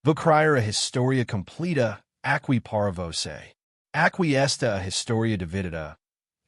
Vocryere a historia completa, acqui parvose. Acqui esta a historia dividida,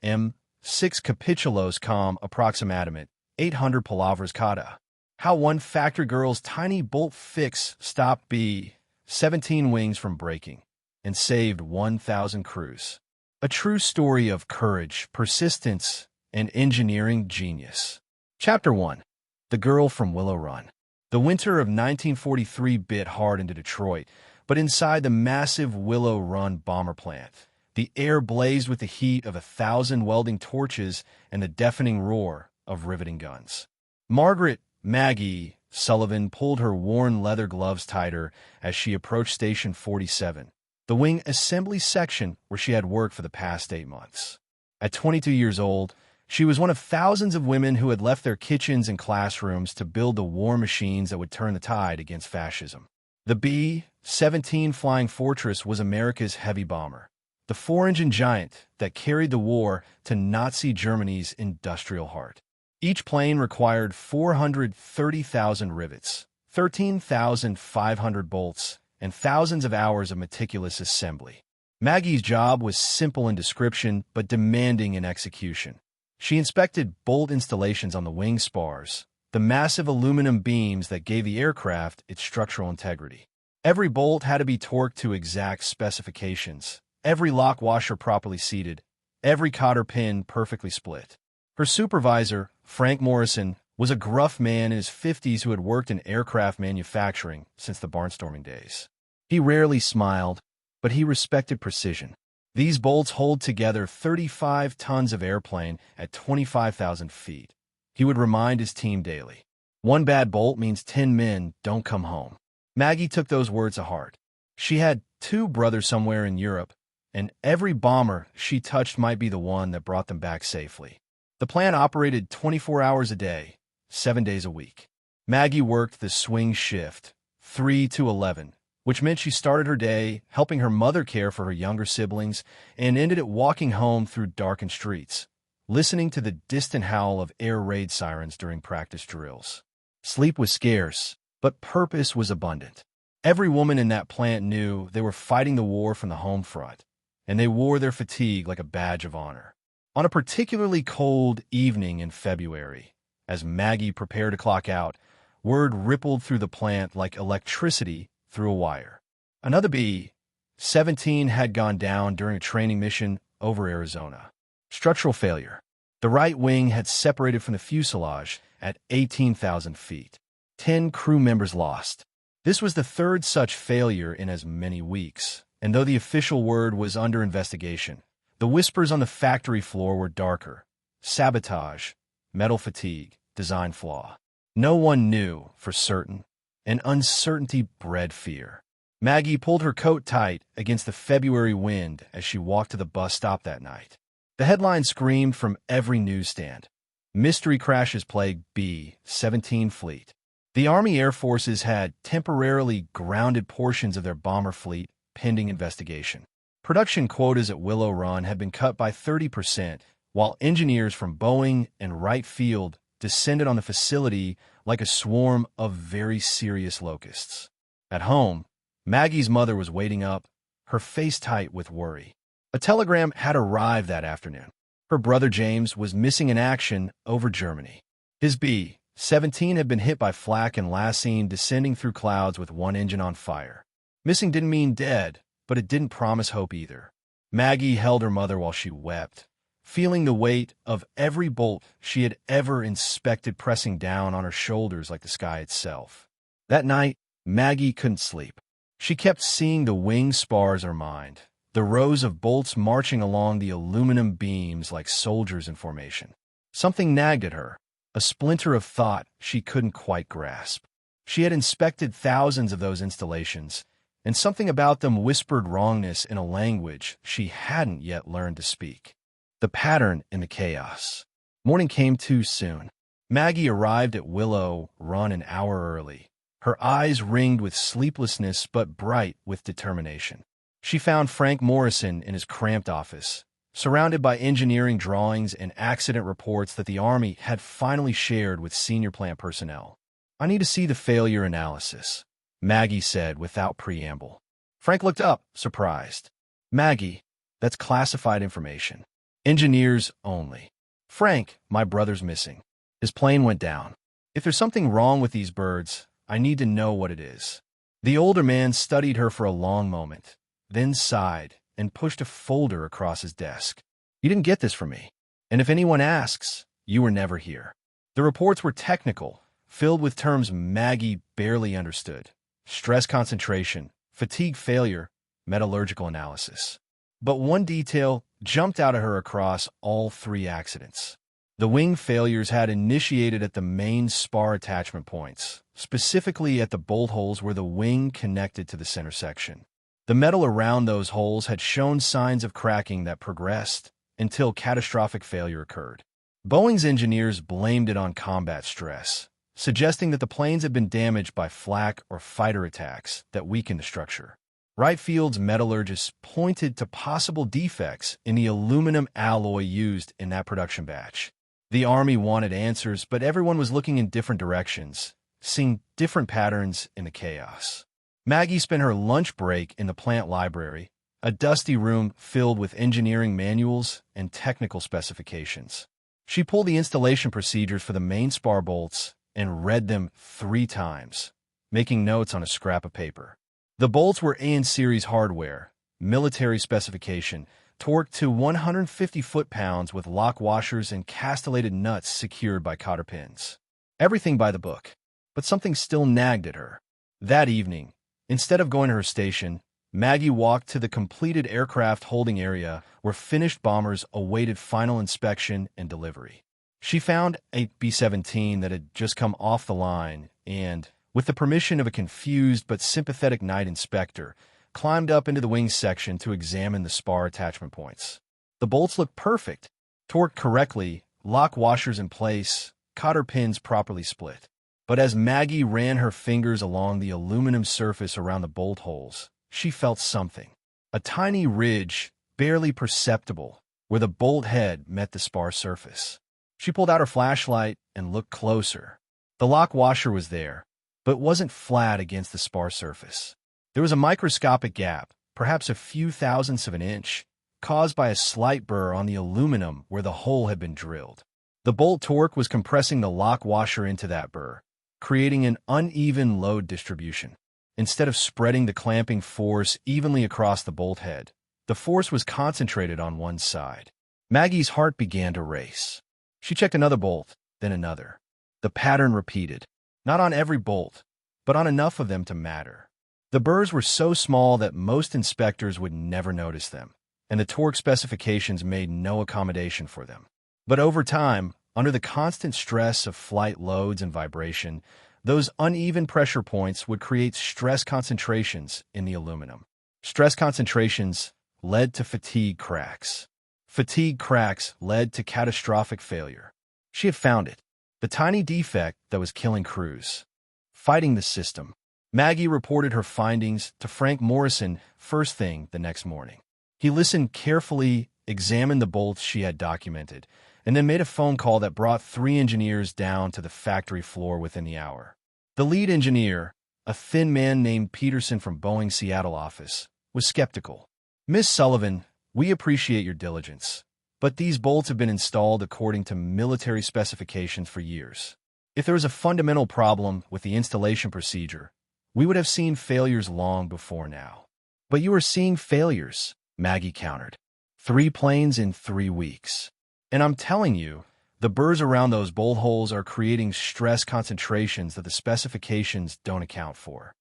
m. 6 capitulos com approximatament, 800 palavras cada. How one factory girl's tiny bolt fix stopped B-17 wings from breaking and saved 1,000 crews. A true story of courage, persistence, and engineering genius. Chapter 1. The Girl from Willow Run. The winter of 1943 bit hard into Detroit, but inside the massive Willow Run bomber plant, the air blazed with the heat of 1,000 welding torches and the deafening roar of riveting guns. Margaret Maggie Sullivan pulled her worn leather gloves tighter as she approached Station 47, the wing assembly section where she had worked for the past 8 months. At 22 years old, she was one of thousands of women who had left their kitchens and classrooms to build the war machines that would turn the tide against fascism. The B-17 Flying Fortress was America's heavy bomber, the 4-engine giant that carried the war to Nazi Germany's industrial heart. Each plane required 430,000 rivets, 13,500 bolts, and thousands of hours of meticulous assembly. Maggie's job was simple in description but demanding in execution. She inspected bolt installations on the wing spars, the massive aluminum beams that gave the aircraft its structural integrity. Every bolt had to be torqued to exact specifications, every lock washer properly seated, every cotter pin perfectly split. Her supervisor, Frank Morrison, was a gruff man in his 50s who had worked in aircraft manufacturing since the barnstorming days. He rarely smiled, but he respected precision. These bolts hold together 35 tons of airplane at 25,000 feet. He would remind his team daily. One bad bolt means 10 men don't come home. Maggie took those words to heart. She had 2 brothers somewhere in Europe, and every bomber she touched might be the one that brought them back safely. The plant operated 24 hours a day, 7 days a week. Maggie worked the swing shift, 3 to 11, which meant she started her day helping her mother care for her younger siblings and ended it walking home through darkened streets, listening to the distant howl of air raid sirens during practice drills. Sleep was scarce, but purpose was abundant. Every woman in that plant knew they were fighting the war from the home front, and they wore their fatigue like a badge of honor. On a particularly cold evening in February, as Maggie prepared to clock out, word rippled through the plant like electricity through a wire. Another B-17 had gone down during a training mission over Arizona. Structural failure. The right wing had separated from the fuselage at 18,000 feet. 10 crew members lost. This was the 3rd such failure in as many weeks, and though the official word was under investigation, the whispers on the factory floor were darker. Sabotage, metal fatigue, design flaw. No one knew for certain, and uncertainty bred fear. Maggie pulled her coat tight against the February wind as she walked to the bus stop that night. The headline screamed from every newsstand. Mystery crashes plague B-17 fleet. The Army Air Forces had temporarily grounded portions of their bomber fleet pending investigation. Production quotas at Willow Run had been cut by 30%, while engineers from Boeing and Wright Field descended on the facility like a swarm of very serious locusts. At home, Maggie's mother was waiting up, her face tight with worry. A telegram had arrived that afternoon. Her brother James was missing in action over Germany. His B-17 had been hit by flak and last seen descending through clouds with one engine on fire. Missing didn't mean dead, but it didn't promise hope either. Maggie held her mother while she wept, feeling the weight of every bolt she had ever inspected pressing down on her shoulders like the sky itself. That night, Maggie couldn't sleep. She kept seeing the wing spars in her mind, the rows of bolts marching along the aluminum beams like soldiers in formation. Something nagged at her, a splinter of thought she couldn't quite grasp. She had inspected thousands of those installations, and something about them whispered wrongness in a language she hadn't yet learned to speak. The pattern in the chaos. Morning came too soon. Maggie arrived at Willow Run an hour early, her eyes ringed with sleeplessness but bright with determination. She found Frank Morrison in his cramped office, surrounded by engineering drawings and accident reports that the Army had finally shared with senior plant personnel. "I need to see the failure analysis," Maggie said without preamble. Frank looked up, surprised. Maggie, that's classified information. Engineers only. Frank, my brother's missing. His plane went down. If there's something wrong with these birds, I need to know what it is. The older man studied her for a long moment, then sighed and pushed a folder across his desk. You didn't get this from me. And if anyone asks, you were never here. The reports were technical, filled with terms Maggie barely understood. Stress concentration, fatigue failure, metallurgical analysis. But one detail jumped out at her across all three accidents. The wing failures had initiated at the main spar attachment points, specifically at the bolt holes where the wing connected to the center section. The metal around those holes had shown signs of cracking that progressed until catastrophic failure occurred. Boeing's engineers blamed it on combat stress, suggesting that the planes had been damaged by flak or fighter attacks that weakened the structure. Wright Field's metallurgists pointed to possible defects in the aluminum alloy used in that production batch. The Army wanted answers, but everyone was looking in different directions, seeing different patterns in the chaos. Maggie spent her lunch break in the plant library, a dusty room filled with engineering manuals and technical specifications. She pulled the installation procedures for the main spar bolts and read them 3 times, making notes on a scrap of paper. The bolts were AN series hardware, military specification, torqued to 150 foot-pounds with lock washers and castellated nuts secured by cotter pins. Everything by the book, but something still nagged at her. That evening, instead of going to her station, Maggie walked to the completed aircraft holding area where finished bombers awaited final inspection and delivery. She found a B-17 that had just come off the line and, with the permission of a confused but sympathetic night inspector, climbed up into the wing section to examine the spar attachment points. The bolts looked perfect, torqued correctly, lock washers in place, cotter pins properly split. But as Maggie ran her fingers along the aluminum surface around the bolt holes, she felt something. A tiny ridge, barely perceptible, where the bolt head met the spar surface. She pulled out her flashlight and looked closer. The lock washer was there, but wasn't flat against the spar surface. There was a microscopic gap, perhaps a few thousandths of an inch, caused by a slight burr on the aluminum where the hole had been drilled. The bolt torque was compressing the lock washer into that burr, creating an uneven load distribution. Instead of spreading the clamping force evenly across the bolt head, the force was concentrated on one side. Maggie's heart began to race. She checked another bolt, then another. The pattern repeated, not on every bolt, but on enough of them to matter. The burrs were so small that most inspectors would never notice them, and the torque specifications made no accommodation for them. But over time, under the constant stress of flight loads and vibration, those uneven pressure points would create stress concentrations in the aluminum. Stress concentrations led to fatigue cracks. Fatigue cracks led to catastrophic failure. She had found it, the tiny defect that was killing crews. Fighting the system. Maggie reported her findings to Frank Morrison first thing the next morning. He listened carefully, examined the bolts she had documented, and then made a phone call that brought 3 engineers down to the factory floor within the hour. The lead engineer, a thin man named Peterson from Boeing's Seattle office, was skeptical. "Miss Sullivan, we appreciate your diligence, but these bolts have been installed according to military specifications for years. If there was a fundamental problem with the installation procedure, we would have seen failures long before now." "But you are seeing failures," Maggie countered. 3 planes in 3 weeks. "And I'm telling you, the burrs around those bolt holes are creating stress concentrations that the specifications don't account for."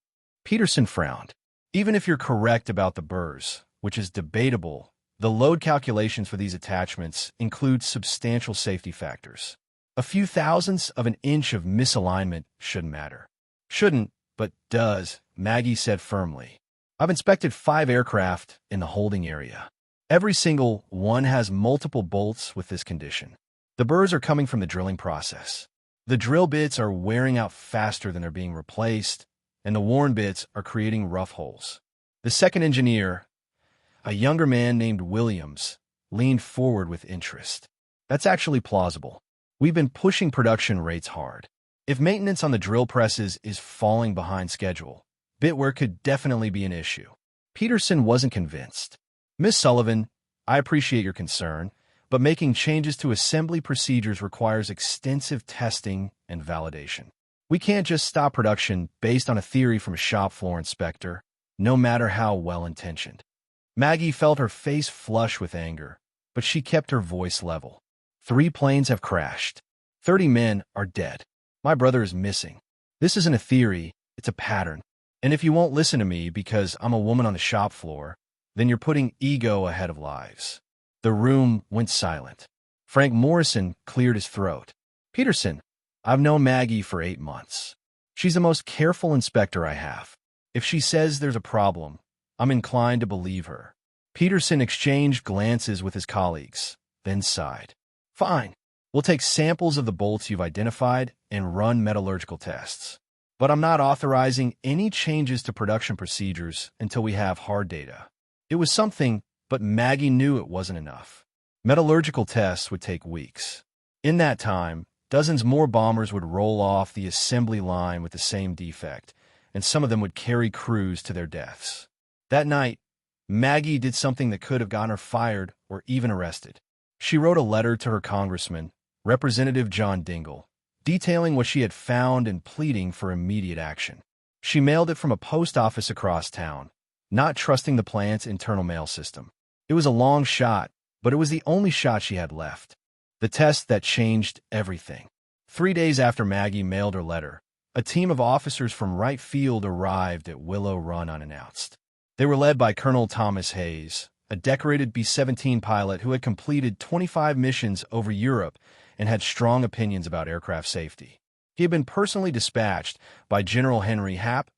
Peterson frowned. "Even if you're correct about the burrs, which is debatable, the load calculations for these attachments include substantial safety factors. A few thousandths of an inch of misalignment shouldn't matter." "Shouldn't, but does," Maggie said firmly. "I've inspected 5 aircraft in the holding area. Every single one has multiple bolts with this condition. The burrs are coming from the drilling process. The drill bits are wearing out faster than they're being replaced, and the worn bits are creating rough holes." The second engineer, a younger man named Williams, leaned forward with interest. "That's actually plausible. We've been pushing production rates hard. If maintenance on the drill presses is falling behind schedule, Bitware could definitely be an issue. Peterson wasn't convinced. Miss Sullivan, I appreciate your concern, but making changes to assembly procedures requires extensive testing and validation. We can't just stop production based on a theory from a shop floor inspector, no matter how well-intentioned. Maggie felt her face flush with anger, but she kept her voice level. 3 planes have crashed. 30 men are dead. My brother is missing. This isn't a theory, it's a pattern. And if you won't listen to me because I'm a woman on the shop floor, then you're putting ego ahead of lives. The room went silent. Frank Morrison cleared his throat. Peterson, I've known Maggie for 8 months. She's the most careful inspector I have. If she says there's a problem, I'm inclined to believe her. Peterson exchanged glances with his colleagues, then sighed. Fine. We'll take samples of the bolts you've identified and run metallurgical tests. But I'm not authorizing any changes to production procedures until we have hard data. It was something, but Maggie knew it wasn't enough. Metallurgical tests would take weeks. In that time, dozens more bombers would roll off the assembly line with the same defect, and some of them would carry crews to their deaths. That night, Maggie did something that could have gotten her fired or even arrested. She wrote a letter to her congressman, Representative John Dingell, detailing what she had found and pleading for immediate action. She mailed it from a post office across town, not trusting the plant's internal mail system. It was a long shot, but it was the only shot she had left. The test that changed everything. 3 days after Maggie mailed her letter, a team of officers from right field arrived at Willow Run unannounced. They were led by Colonel Thomas Hayes, a decorated B-17 pilot who had completed 25 missions over Europe and had strong opinions about aircraft safety. He had been personally dispatched by General Henry Hap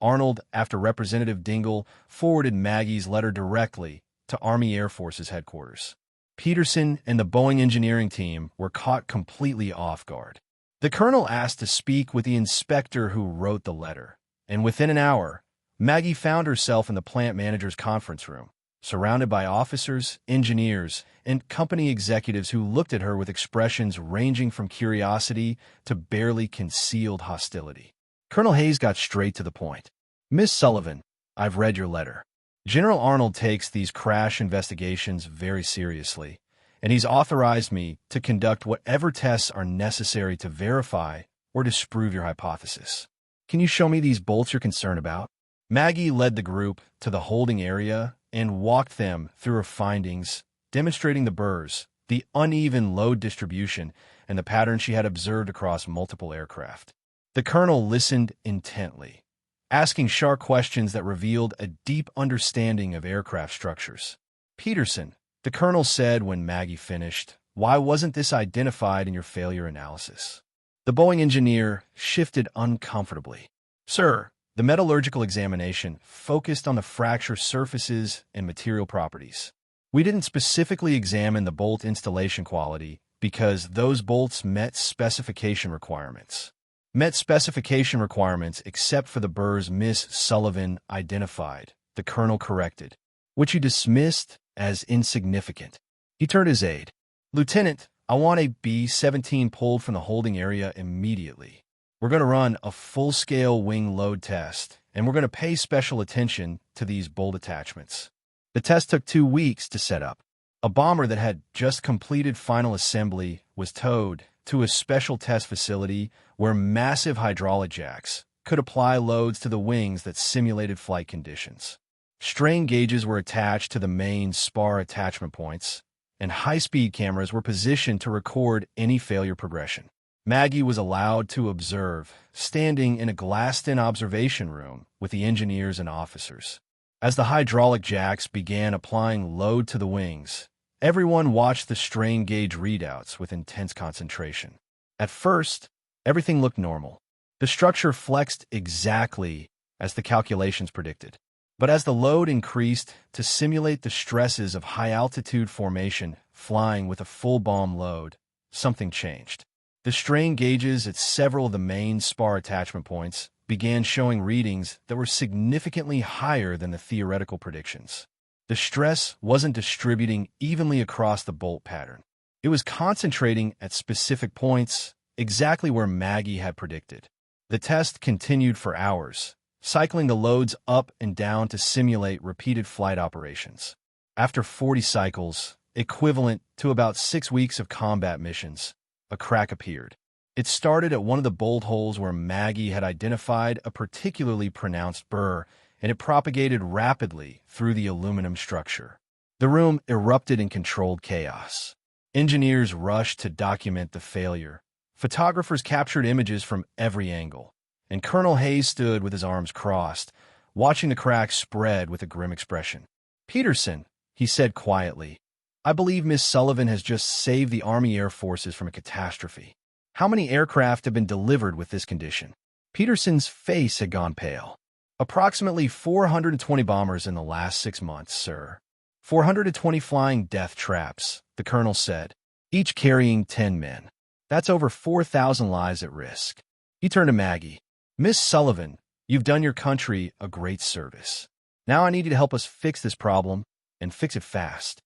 Arnold after Representative Dingell forwarded Maggie's letter directly to Army Air Force's headquarters. Peterson and the Boeing engineering team were caught completely off guard. The colonel asked to speak with the inspector who wrote the letter, and within an hour, Maggie found herself in the plant manager's conference room, surrounded by officers, engineers, and company executives who looked at her with expressions ranging from curiosity to barely concealed hostility. Colonel Hayes got straight to the point. Miss Sullivan, I've read your letter. General Arnold takes these crash investigations very seriously, and he's authorized me to conduct whatever tests are necessary to verify or disprove your hypothesis. Can you show me these bolts you're concerned about? Maggie led the group to the holding area and walked them through her findings, demonstrating the burrs, the uneven load distribution, and the pattern she had observed across multiple aircraft. The colonel listened intently, asking sharp questions that revealed a deep understanding of aircraft structures. Peterson, the colonel said when Maggie finished, why wasn't this identified in your failure analysis? The Boeing engineer shifted uncomfortably. Sir, the metallurgical examination focused on the fracture surfaces and material properties. We didn't specifically examine the bolt installation quality because those bolts met specification requirements. Met specification requirements except for the burrs Miss Sullivan identified, the colonel corrected, which he dismissed as insignificant. He turned his aide. Lieutenant, I want a B-17 pulled from the holding area immediately. We're going to run a full-scale wing load test, and we're going to pay special attention to these bolt attachments. The test took 2 weeks to set up. A bomber that had just completed final assembly was towed to a special test facility where massive hydraulic jacks could apply loads to the wings that simulated flight conditions. Strain gauges were attached to the main spar attachment points, and high-speed cameras were positioned to record any failure progression. Maggie was allowed to observe, standing in a glassed-in observation room with the engineers and officers. As the hydraulic jacks began applying load to the wings, everyone watched the strain gauge readouts with intense concentration. At first, everything looked normal. The structure flexed exactly as the calculations predicted. But as the load increased to simulate the stresses of high-altitude formation flying with a full bomb load, something changed. The strain gauges at several of the main spar attachment points began showing readings that were significantly higher than the theoretical predictions. The stress wasn't distributing evenly across the bolt pattern. It was concentrating at specific points, exactly where Maggie had predicted. The test continued for hours, cycling the loads up and down to simulate repeated flight operations. After 40 cycles, equivalent to about 6 weeks of combat missions, a crack appeared. It started at one of the bolt holes where Maggie had identified a particularly pronounced burr, and it propagated rapidly through the aluminum structure. The room erupted in controlled chaos. Engineers rushed to document the failure. Photographers captured images from every angle, and Colonel Hayes stood with his arms crossed, watching the crack spread with a grim expression. "Peterson," he said quietly, "I believe Miss Sullivan has just saved the Army Air Forces from a catastrophe. How many aircraft have been delivered with this condition?" Peterson's face had gone pale. "Approximately 420 bombers in the last 6 months, sir. 420 flying death traps," the colonel said, "each carrying 10 men. That's over 4,000 lives at risk." He turned to Maggie. "Miss Sullivan, you've done your country a great service. Now I need you to help us fix this problem, and fix it fast."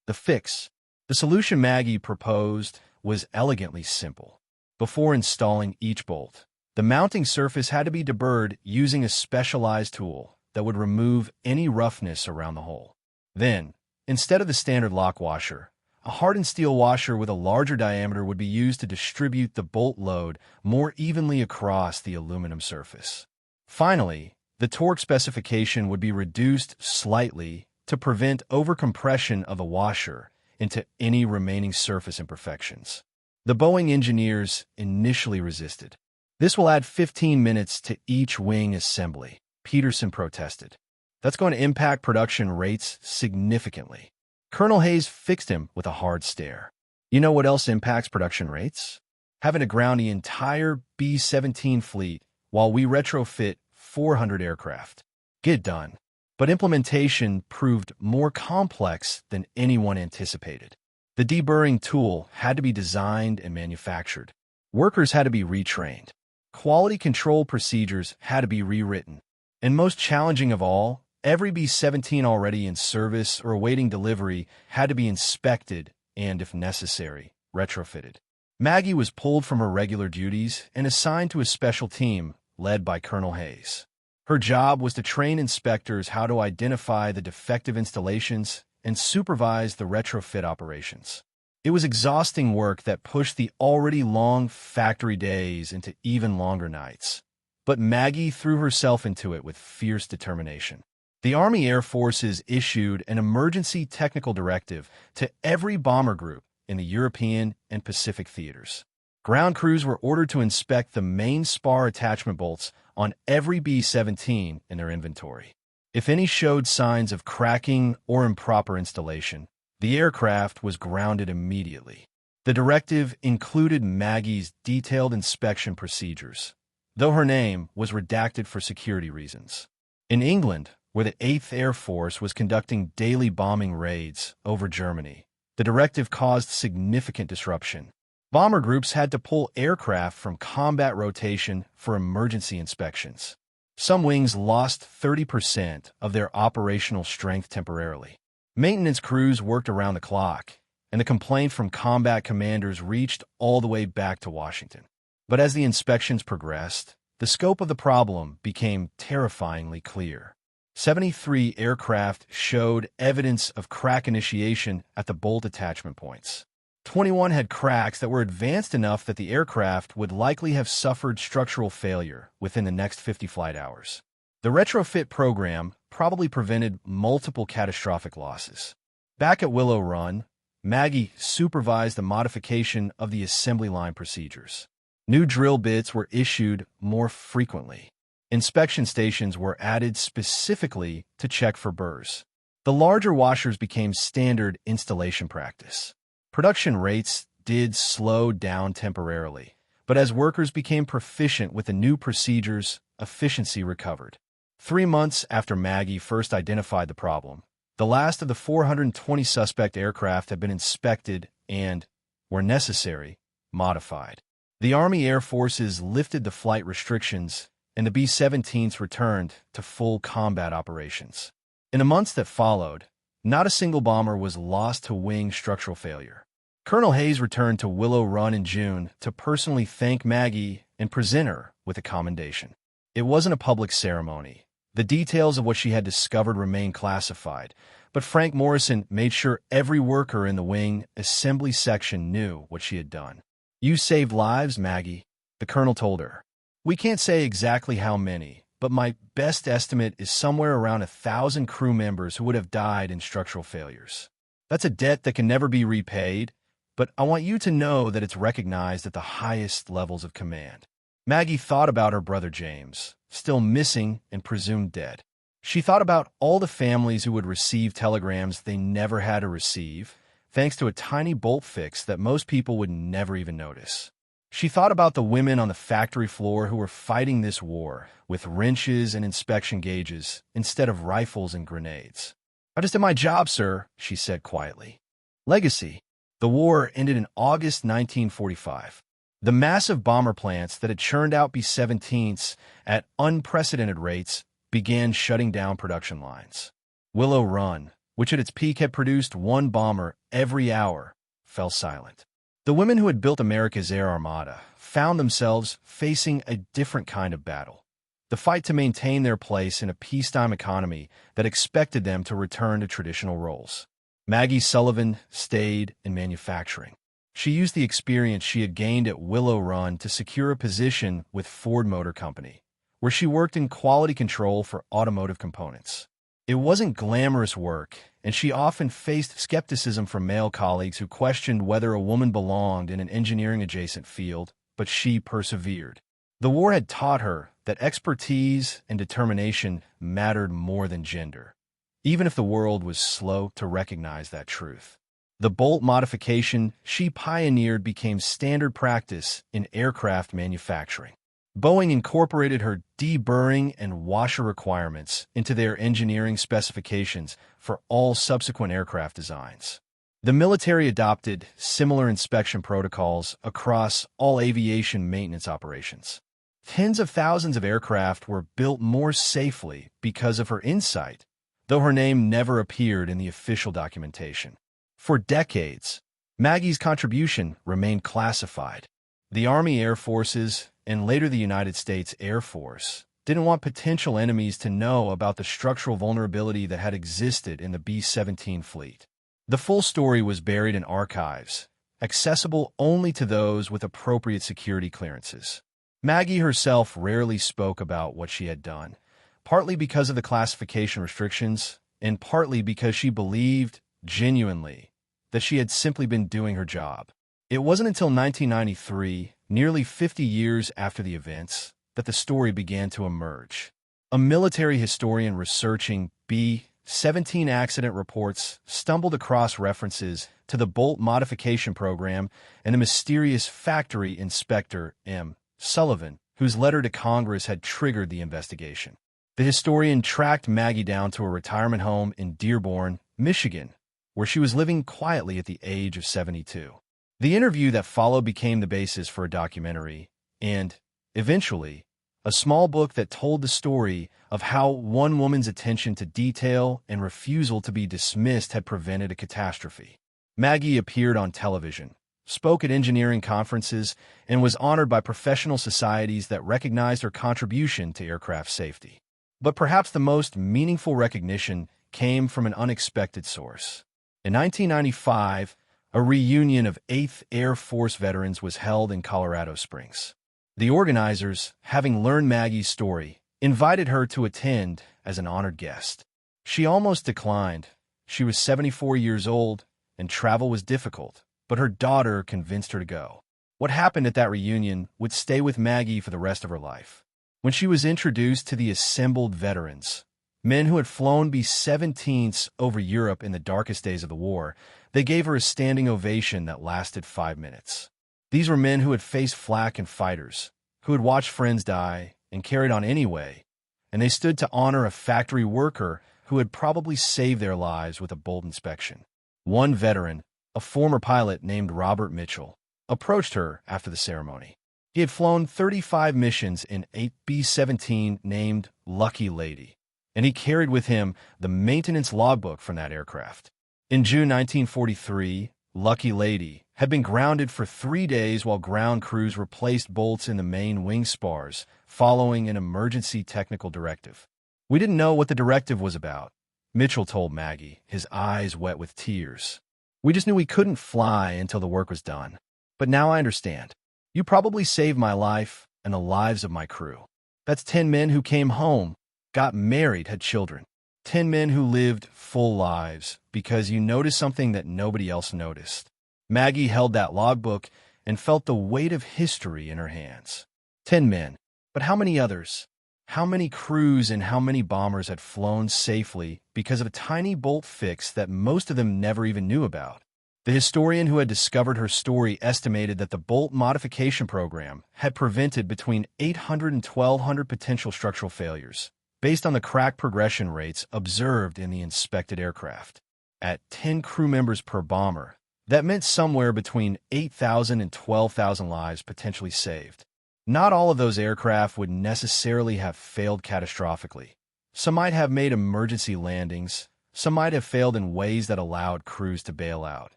The solution Maggie proposed was elegantly simple. Before installing each bolt, the mounting surface had to be deburred using a specialized tool that would remove any roughness around the hole. Then, instead of the standard lock washer, a hardened steel washer with a larger diameter would be used to distribute the bolt load more evenly across the aluminum surface. Finally, the torque specification would be reduced slightly to prevent overcompression of the washer into any remaining surface imperfections. The Boeing engineers initially resisted. "This will add 15 minutes to each wing assembly," Peterson protested. "That's going to impact production rates significantly." Colonel Hayes fixed him with a hard stare. "You know what else impacts production rates? Having to ground the entire B-17 fleet while we retrofit 400 aircraft. Get it done." But implementation proved more complex than anyone anticipated. The deburring tool had to be designed and manufactured. Workers had to be retrained. Quality control procedures had to be rewritten. And most challenging of all, every B-17 already in service or awaiting delivery had to be inspected and, if necessary, retrofitted. Maggie was pulled from her regular duties and assigned to a special team led by Colonel Hayes. Her job was to train inspectors how to identify the defective installations and supervise the retrofit operations. It was exhausting work that pushed the already long factory days into even longer nights. But Maggie threw herself into it with fierce determination. The Army Air Forces issued an emergency technical directive to every bomber group in the European and Pacific theaters. Ground crews were ordered to inspect the main spar attachment bolts on every B-17 in their inventory. If any showed signs of cracking or improper installation, the aircraft was grounded immediately. The directive included Maggie's detailed inspection procedures, though her name was redacted for security reasons. In England, where the 8th Air Force was conducting daily bombing raids over Germany, the directive caused significant disruption. Bomber groups had to pull aircraft from combat rotation for emergency inspections. Some wings lost 30% of their operational strength temporarily. Maintenance crews worked around the clock, and the complaint from combat commanders reached all the way back to Washington. But as the inspections progressed, the scope of the problem became terrifyingly clear. 73 aircraft showed evidence of crack initiation at the bolt attachment points. 21 had cracks that were advanced enough that the aircraft would likely have suffered structural failure within the next 50 flight hours. The retrofit program probably prevented multiple catastrophic losses. Back at Willow Run, Maggie supervised the modification of the assembly line procedures. New drill bits were issued more frequently. Inspection stations were added specifically to check for burrs. The larger washers became standard installation practice. Production rates did slow down temporarily, but as workers became proficient with the new procedures, efficiency recovered. 3 months after Maggie first identified the problem, the last of the 420 suspect aircraft had been inspected and, where necessary, modified. The Army Air Forces lifted the flight restrictions, and the B-17s returned to full combat operations. In the months that followed, not a single bomber was lost to wing structural failure. Colonel Hayes returned to Willow Run in June to personally thank Maggie and present her with a commendation. It wasn't a public ceremony. The details of what she had discovered remained classified, but Frank Morrison made sure every worker in the wing assembly section knew what she had done. "You saved lives, Maggie," the colonel told her. "We can't say exactly how many, but my best estimate is somewhere around 1,000 crew members who would have died in structural failures. That's a debt that can never be repaid, but I want you to know that it's recognized at the highest levels of command." Maggie thought about her brother James, still missing and presumed dead. She thought about all the families who would receive telegrams they never had to receive, thanks to a tiny bolt fix that most people would never even notice. She thought about the women on the factory floor who were fighting this war with wrenches and inspection gauges instead of rifles and grenades. "I just did my job, sir," she said quietly. Legacy. The war ended in August 1945. The massive bomber plants that had churned out B-17s at unprecedented rates began shutting down production lines. Willow Run, which at its peak had produced one bomber every hour, fell silent. The women who had built America's air armada found themselves facing a different kind of battle. The fight to maintain their place in a peacetime economy that expected them to return to traditional roles. Maggie Sullivan stayed in manufacturing. She used the experience she had gained at Willow Run to secure a position with Ford Motor Company, where she worked in quality control for automotive components. It wasn't glamorous work, and she often faced skepticism from male colleagues who questioned whether a woman belonged in an engineering-adjacent field, but she persevered. The war had taught her that expertise and determination mattered more than gender, even if the world was slow to recognize that truth. The bolt modification she pioneered became standard practice in aircraft manufacturing. Boeing incorporated her deburring and washer requirements into their engineering specifications for all subsequent aircraft designs. The military adopted similar inspection protocols across all aviation maintenance operations. Tens of thousands of aircraft were built more safely because of her insight, though her name never appeared in the official documentation. For decades, Maggie's contribution remained classified. The Army Air Forces, and later the United States Air Force, didn't want potential enemies to know about the structural vulnerability that had existed in the B-17 fleet. The full story was buried in archives, accessible only to those with appropriate security clearances. Maggie herself rarely spoke about what she had done, partly because of the classification restrictions, and partly because she believed, genuinely, that she had simply been doing her job. It wasn't until 1993, nearly 50 years after the events, that the story began to emerge. A military historian researching B-17 accident reports stumbled across references to the bolt modification program and the mysterious factory inspector, M. Sullivan, whose letter to Congress had triggered the investigation. The historian tracked Maggie down to a retirement home in Dearborn, Michigan, where she was living quietly at the age of 72. The interview that followed became the basis for a documentary and, eventually, a small book that told the story of how one woman's attention to detail and refusal to be dismissed had prevented a catastrophe. Maggie appeared on television, spoke at engineering conferences, and was honored by professional societies that recognized her contribution to aircraft safety. But perhaps the most meaningful recognition came from an unexpected source. In 1995, a reunion of 8th Air Force veterans was held in Colorado Springs. The organizers, having learned Maggie's story, invited her to attend as an honored guest. She almost declined. She was 74 years old, and travel was difficult, but her daughter convinced her to go. What happened at that reunion would stay with Maggie for the rest of her life. When she was introduced to the assembled veterans, men who had flown B-17s over Europe in the darkest days of the war, they gave her a standing ovation that lasted 5 minutes. These were men who had faced flak and fighters, who had watched friends die and carried on anyway, and they stood to honor a factory worker who had probably saved their lives with a bolt inspection. One veteran, a former pilot named Robert Mitchell, approached her after the ceremony. He had flown 35 missions in a B-17 named Lucky Lady, and he carried with him the maintenance logbook from that aircraft. In June 1943, Lucky Lady had been grounded for 3 days while ground crews replaced bolts in the main wing spars, following an emergency technical directive. "We didn't know what the directive was about," Mitchell told Maggie, his eyes wet with tears. "We just knew we couldn't fly until the work was done. But now I understand. You probably saved my life and the lives of my crew. That's 10 men who came home, got married, had children. 10 men who lived full lives because you noticed something that nobody else noticed." Maggie held that logbook and felt the weight of history in her hands. 10 men. But how many others? How many crews and how many bombers had flown safely because of a tiny bolt fix that most of them never even knew about? The historian who had discovered her story estimated that the bolt modification program had prevented between 800 and 1,200 potential structural failures, based on the crack progression rates observed in the inspected aircraft. At 10 crew members per bomber, that meant somewhere between 8,000 and 12,000 lives potentially saved. Not all of those aircraft would necessarily have failed catastrophically. Some might have made emergency landings, some might have failed in ways that allowed crews to bail out.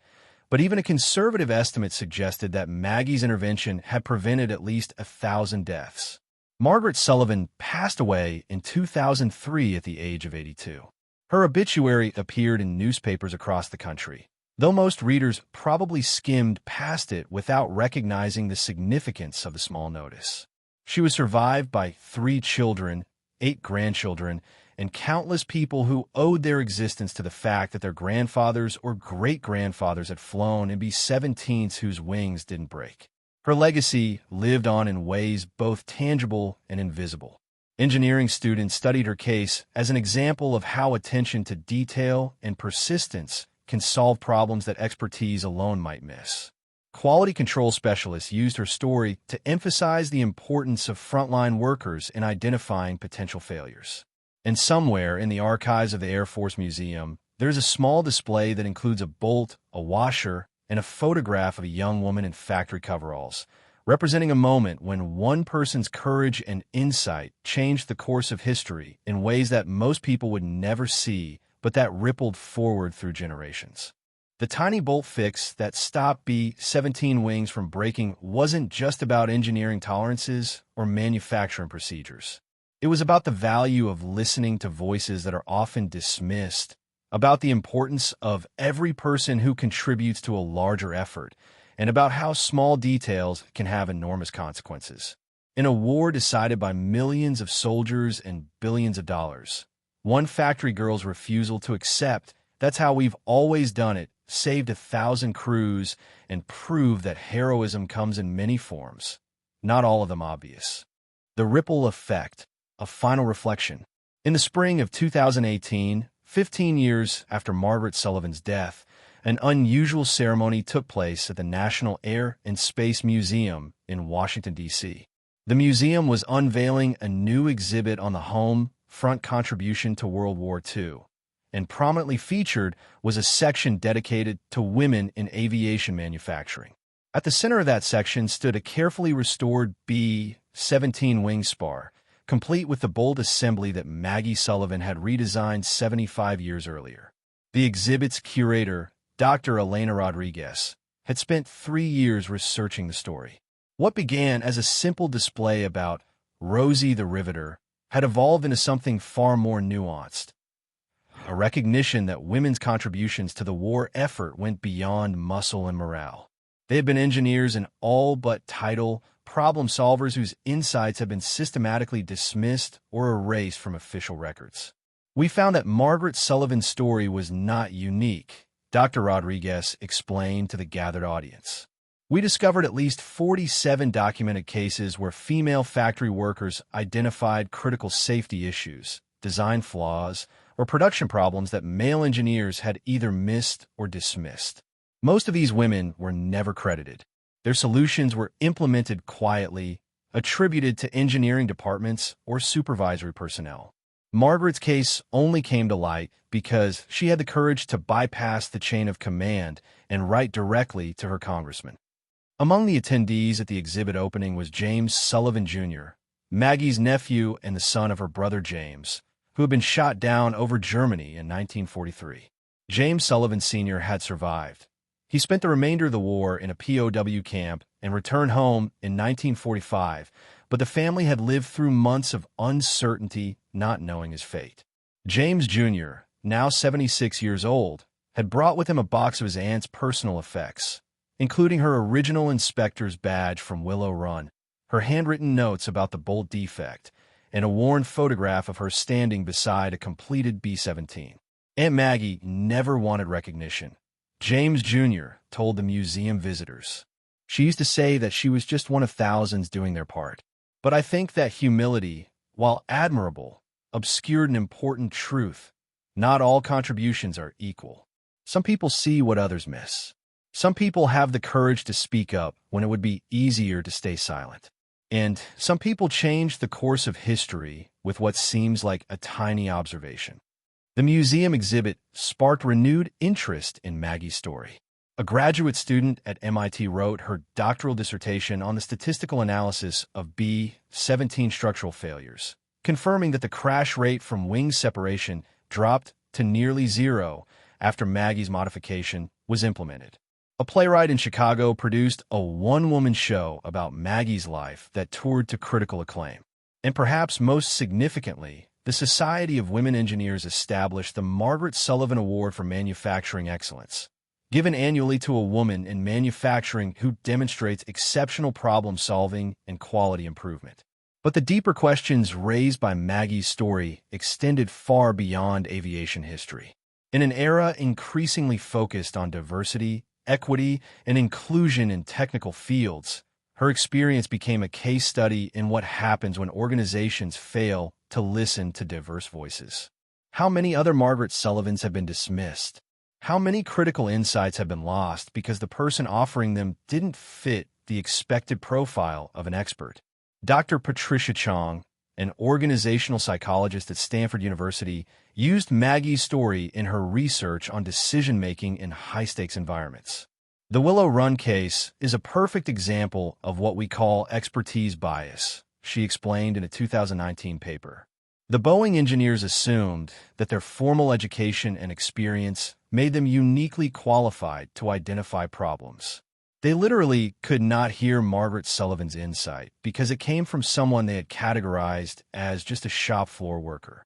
But even a conservative estimate suggested that Maggie's intervention had prevented at least 1,000 deaths. Margaret Sullivan passed away in 2003 at the age of 82. Her obituary appeared in newspapers across the country, though most readers probably skimmed past it without recognizing the significance of the small notice. She was survived by 3 children, 8 grandchildren, and countless people who owed their existence to the fact that their grandfathers or great-grandfathers had flown in B-17s whose wings didn't break. Her legacy lived on in ways both tangible and invisible. Engineering students studied her case as an example of how attention to detail and persistence can solve problems that expertise alone might miss. Quality control specialists used her story to emphasize the importance of frontline workers in identifying potential failures. And somewhere in the archives of the Air Force Museum, there's a small display that includes a bolt, a washer, and a photograph of a young woman in factory coveralls, representing a moment when one person's courage and insight changed the course of history in ways that most people would never see, but that rippled forward through generations. The tiny bolt fix that stopped B-17 wings from breaking wasn't just about engineering tolerances or manufacturing procedures. It was about the value of listening to voices that are often dismissed, about the importance of every person who contributes to a larger effort, and about how small details can have enormous consequences. In a war decided by millions of soldiers and billions of dollars, one factory girl's refusal to accept "that's how we've always done it" saved 1,000 crews and proved that heroism comes in many forms, not all of them obvious. The ripple effect. A final reflection. In the spring of 2018, 15 years after Margaret Sullivan's death, an unusual ceremony took place at the National Air and Space Museum in Washington, D.C. The museum was unveiling a new exhibit on the home front contribution to World War II, and prominently featured was a section dedicated to women in aviation manufacturing. At the center of that section stood a carefully restored B-17 wing spar, complete with the bolt assembly that Maggie Sullivan had redesigned 75 years earlier. The exhibit's curator, Dr. Elena Rodriguez, had spent 3 years researching the story. What began as a simple display about Rosie the Riveter had evolved into something far more nuanced, a recognition that women's contributions to the war effort went beyond muscle and morale. They had been engineers in all but title, problem solvers whose insights have been systematically dismissed or erased from official records. We found that Margaret Sullivan's story was not unique, Dr. Rodriguez explained to the gathered audience. We discovered at least 47 documented cases where female factory workers identified critical safety issues, design flaws, or production problems that male engineers had either missed or dismissed. Most of these women were never credited. Their solutions were implemented quietly, attributed to engineering departments or supervisory personnel. Margaret's case only came to light because she had the courage to bypass the chain of command and write directly to her congressman. Among the attendees at the exhibit opening was James Sullivan Jr., Maggie's nephew and the son of her brother James, who had been shot down over Germany in 1943. James Sullivan Sr. had survived. He spent the remainder of the war in a POW camp and returned home in 1945, but the family had lived through months of uncertainty, not knowing his fate. James Jr., now 76 years old, had brought with him a box of his aunt's personal effects, including her original inspector's badge from Willow Run, her handwritten notes about the bolt defect, and a worn photograph of her standing beside a completed B-17. Aunt Maggie never wanted recognition, James Jr. told the museum visitors. She used to say that she was just one of thousands doing their part. But I think that humility, while admirable, obscured an important truth. Not all contributions are equal. Some people see what others miss. Some people have the courage to speak up when it would be easier to stay silent. And some people change the course of history with what seems like a tiny observation. The museum exhibit sparked renewed interest in Maggie's story. A graduate student at MIT wrote her doctoral dissertation on the statistical analysis of B-17 structural failures, confirming that the crash rate from wing separation dropped to nearly zero after Maggie's modification was implemented. A playwright in Chicago produced a one-woman show about Maggie's life that toured to critical acclaim. And perhaps most significantly, the Society of Women Engineers established the Margaret Sullivan Award for Manufacturing Excellence, given annually to a woman in manufacturing who demonstrates exceptional problem-solving and quality improvement. But the deeper questions raised by Maggie's story extended far beyond aviation history. In an era increasingly focused on diversity, equity, and inclusion in technical fields, her experience became a case study in what happens when organizations fail to listen to diverse voices. How many other Margaret Sullivans have been dismissed? How many critical insights have been lost because the person offering them didn't fit the expected profile of an expert? Dr. Patricia Chong, an organizational psychologist at Stanford University, used Maggie's story in her research on decision-making in high-stakes environments. The Willow Run case is a perfect example of what we call expertise bias, she explained in a 2019 paper. The Boeing engineers assumed that their formal education and experience made them uniquely qualified to identify problems. They literally could not hear Margaret Sullivan's insight because it came from someone they had categorized as just a shop floor worker.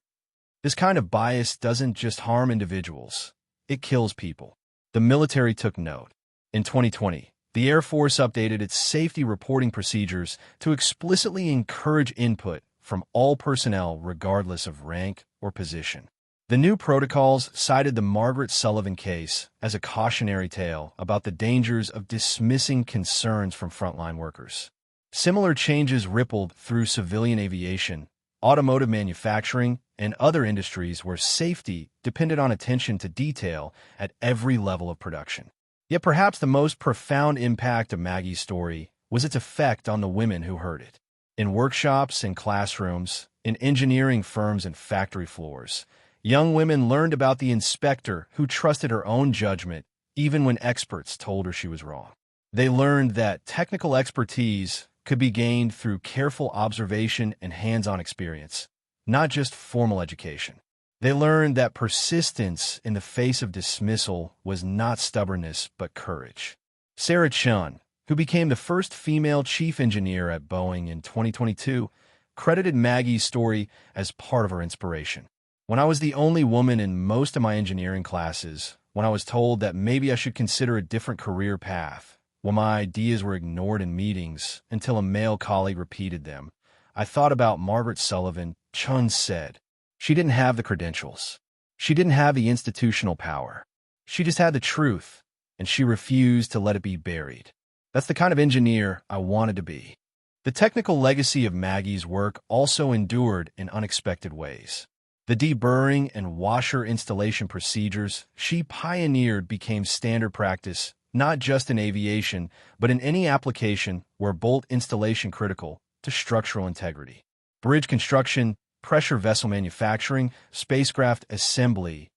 This kind of bias doesn't just harm individuals, it kills people. The military took note. In 2020, the Air Force updated its safety reporting procedures to explicitly encourage input from all personnel regardless of rank or position. The new protocols cited the Margaret Sullivan case as a cautionary tale about the dangers of dismissing concerns from frontline workers. Similar changes rippled through civilian aviation, automotive manufacturing, and other industries where safety depended on attention to detail at every level of production. Yet perhaps the most profound impact of Maggie's story was its effect on the women who heard it. In workshops and classrooms, in engineering firms and factory floors, young women learned about the inspector who trusted her own judgment even when experts told her she was wrong. They learned that technical expertise could be gained through careful observation and hands-on experience, not just formal education. They learned that persistence in the face of dismissal was not stubbornness but courage. Sarah Chun, who became the first female chief engineer at Boeing in 2022, credited Maggie's story as part of her inspiration. When I was the only woman in most of my engineering classes, when I was told that maybe I should consider a different career path, when my ideas were ignored in meetings until a male colleague repeated them, I thought about Margaret Sullivan. Chun said, she didn't have the credentials. She didn't have the institutional power. She just had the truth, and she refused to let it be buried. That's the kind of engineer I wanted to be. The technical legacy of Maggie's work also endured in unexpected ways. The deburring and washer installation procedures she pioneered became standard practice, not just in aviation, but in any application where bolt installation critical to structural integrity. Bridge construction, pressure vessel manufacturing, spacecraft assembly,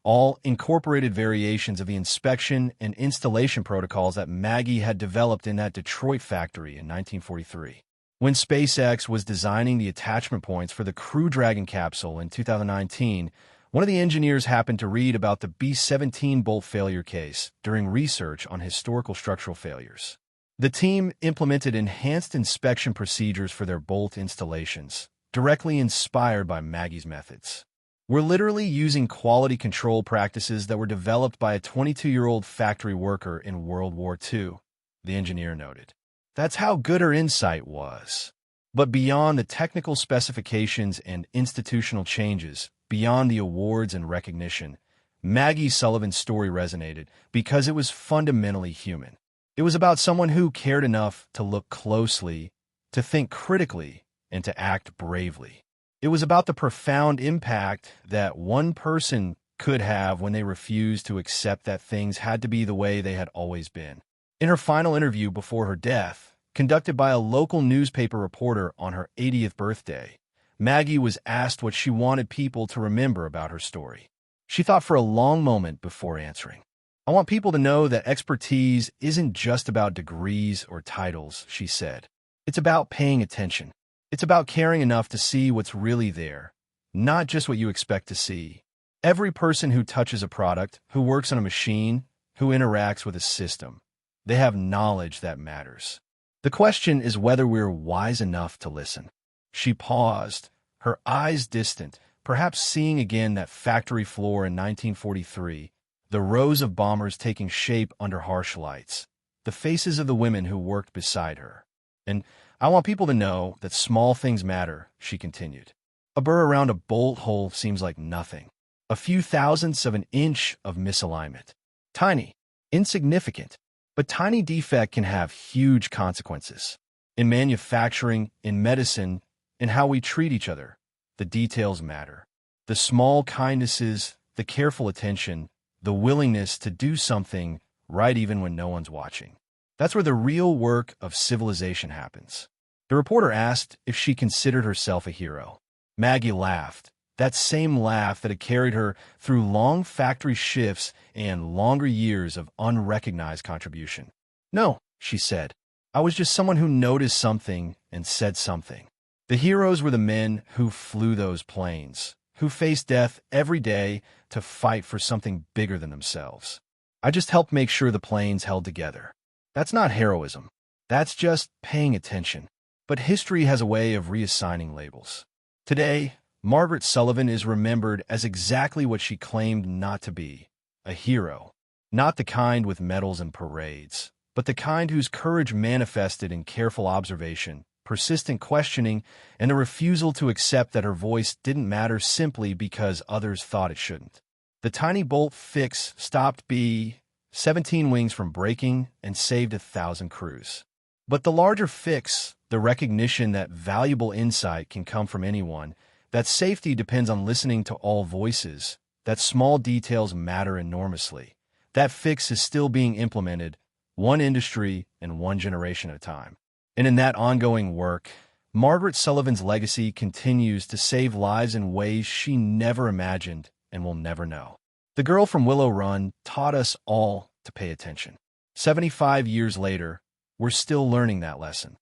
all incorporated variations of the inspection and installation protocols that Maggie had developed in that Detroit factory in 1943. When SpaceX was designing the attachment points for the Crew Dragon capsule in 2019, One of the engineers happened to read about the B-17 bolt failure case during research on historical structural failures. The team implemented enhanced inspection procedures for their bolt installations, directly inspired by Maggie's methods. We're literally using quality control practices that were developed by a 22-year-old factory worker in World War II, the engineer noted. That's how good her insight was. But beyond the technical specifications and institutional changes, beyond the awards and recognition, Maggie Sullivan's story resonated because it was fundamentally human. It was about someone who cared enough to look closely, to think critically, and to act bravely. It was about the profound impact that one person could have when they refused to accept that things had to be the way they had always been. In her final interview before her death, conducted by a local newspaper reporter on her 80th birthday, Maggie was asked what she wanted people to remember about her story. She thought for a long moment before answering. "I want people to know that expertise isn't just about degrees or titles," she said. "It's about paying attention. It's about caring enough to see what's really there, not just what you expect to see." Every person who touches a product, who works on a machine, who interacts with a system, they have knowledge that matters. The question is whether we're wise enough to listen. She paused, her eyes distant, perhaps seeing again that factory floor in 1943, the rows of bombers taking shape under harsh lights, the faces of the women who worked beside her. "And I want people to know that small things matter," she continued. "A burr around a bolt hole seems like nothing. A few thousandths of an inch of misalignment. Tiny, insignificant, but tiny defect can have huge consequences. In manufacturing, in medicine, in how we treat each other, the details matter. The small kindnesses, the careful attention, the willingness to do something right even when no one's watching. That's where the real work of civilization happens." The reporter asked if she considered herself a hero. Maggie laughed, that same laugh that had carried her through long factory shifts and longer years of unrecognized contribution. "No," she said. "I was just someone who noticed something and said something." The heroes were the men who flew those planes, who faced death every day to fight for something bigger than themselves. I just helped make sure the planes held together. That's not heroism. That's just paying attention. But history has a way of reassigning labels. Today, Margaret Sullivan is remembered as exactly what she claimed not to be, a hero. Not the kind with medals and parades, but the kind whose courage manifested in careful observation, persistent questioning, and a refusal to accept that her voice didn't matter simply because others thought it shouldn't. The tiny bolt fix stopped B-17 wings from breaking and saved 1,000 crews. But the larger fix, the recognition that valuable insight can come from anyone, that safety depends on listening to all voices, that small details matter enormously, that fix is still being implemented, one industry and one generation at a time. And in that ongoing work, Margaret Sullivan's legacy continues to save lives in ways she never imagined and will never know. The girl from Willow Run taught us all to pay attention. 75 years later, we're still learning that lesson.